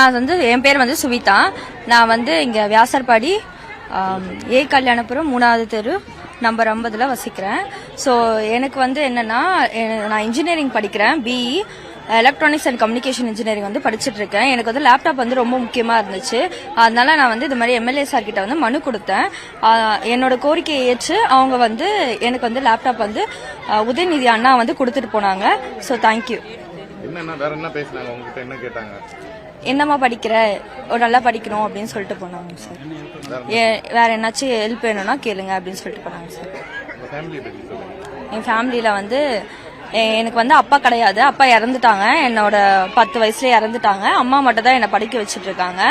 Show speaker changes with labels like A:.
A: நான் வந்து என் பேர் வந்து சுவிதா. நான் வந்து இங்க வியாசர்பாடி ஏ கல்யாணபுரம் 3வது தெரு நம்பர் 50ல வசிக்கிறேன். ஸோ எனக்கு வந்து என்னன்னா, நான் இன்ஜினியரிங் படிக்கிறேன், BE electronics and communication engineering வந்து படிச்சுட்டு இருக்கேன். எனக்கு வந்து லேப்டாப் வந்து ரொம்ப முக்கியமா இருந்துச்சு. அதனால நான் வந்து இது மாதிரி எம்எல்ஏ சார் கிட்ட வந்து மனு கொடுத்தேன். என்னோட கோரிக்கையை ஏற்று அவங்க வந்து எனக்கு வந்து லேப்டாப் வந்து உதயநிதி அண்ணா வந்து கொடுத்துட்டு போனாங்க. So thank you.
B: வேற என்ன பேசினாங்க, உங்ககிட்ட என்ன கேட்டாங்க?
A: என்னம்மா படிக்கிற, ஒரு நல்லா படிக்கணும் அப்படின்னு சொல்லிட்டு போனாங்க சார். வேற என்னாச்சும் ஹெல்ப் வேணும்னா கேளுங்க அப்படின்னு சொல்லிட்டு போனாங்க சார். என் ஃபேமிலியில வந்து எனக்கு வந்து அப்பா கிடையாது, அப்பா இறந்துட்டாங்க, என்னோட 10 வயசுல இறந்துட்டாங்க. அம்மா மட்டும் தான் என்னை படிக்க வச்சுட்டு இருக்காங்க.